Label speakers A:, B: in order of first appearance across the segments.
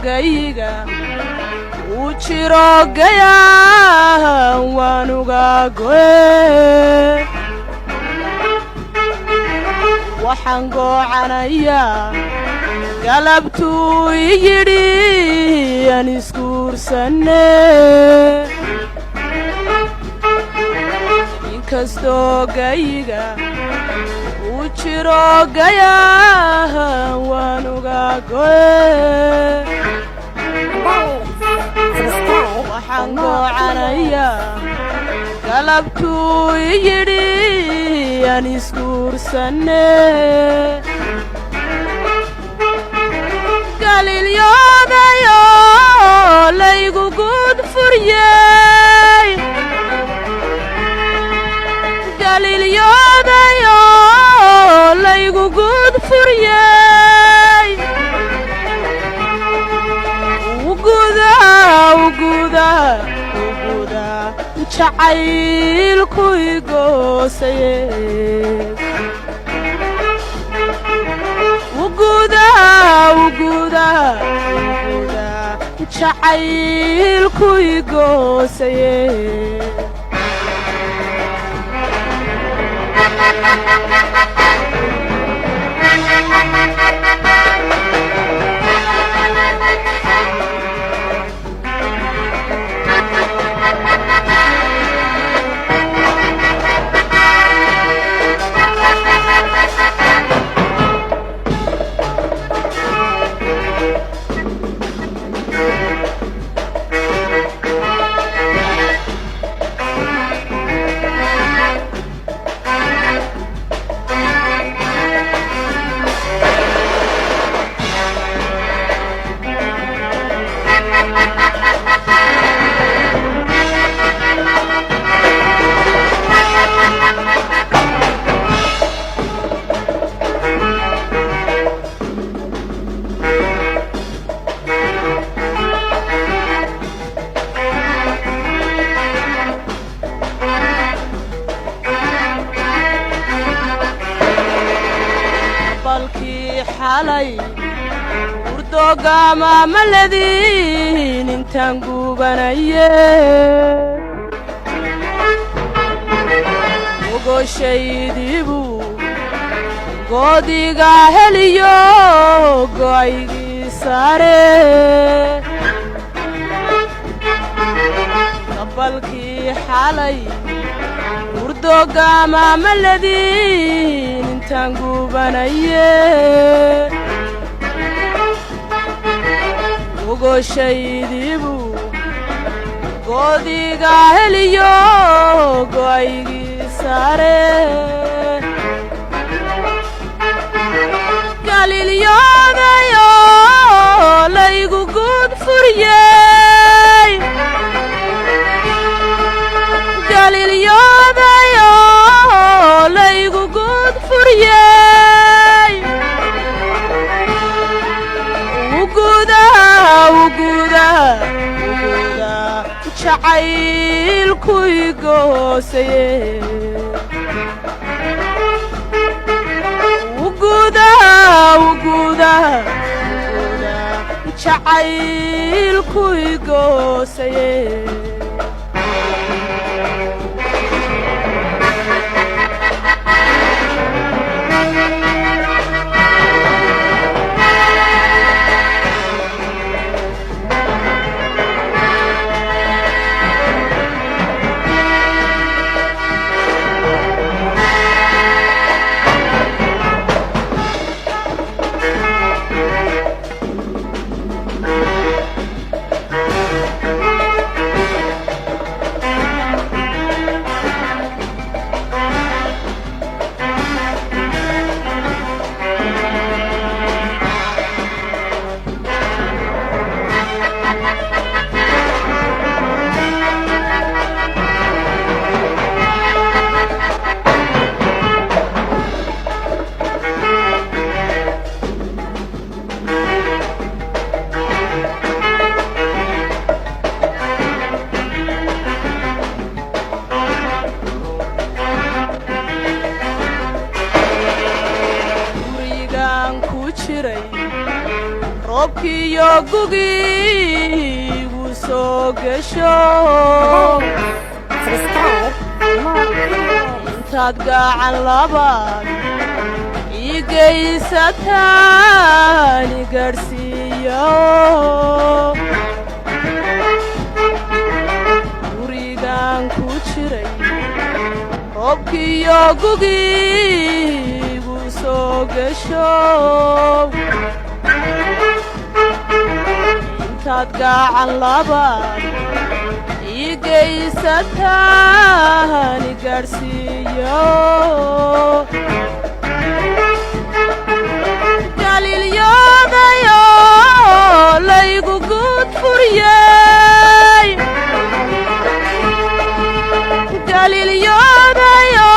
A: gayga uu jiro gayaan waanuga go'e waxaan goocanayaa galabtuu yidhi aan isguursanne inkastoo gayga uu jiro gayaan waanuga go'e waxaan goocanayaa galabtuu yidhi aan isguursanne galilyoodayoo laygu guud furyey galilyoodayoo laygu guud furyey ugudaa jacaylku igoosaye jacaylku igoosaye urdoogama maladin intaan gubanaye ogoshaydibu goodiga heliyo go'aygii saare qabalkii xalay urdoogama maladin intaan gubanaye ogoshaydibu goodiga heliyo go'aygii saare galilyoodayoo laygu guud furyey galilyoodayoo laygu guud furyey jacaylku igoosaye jacaylku igoosaye roobkiyo gugiigu soo gasho intaad gacan labaad ii gaysataan i gaadhsiiyo gurigaan ku jiray roobkiyo gugiigu soo gasho intaad gacan labaad ii gaysataan i gaadhsiiyo galilyoodayo laygu guud furiyey galilyoodayo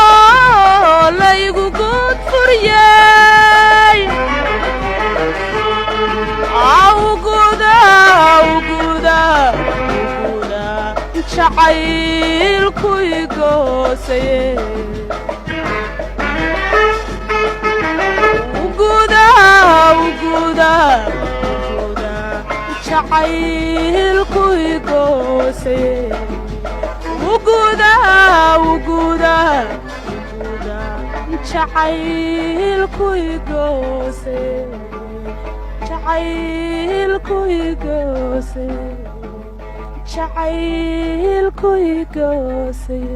A: laygu guud furiyey awguda jacaylku igoosaye jacaylku igoosaye jacaylku igoosaye jacaylku igoosaye jacaylku igoosaye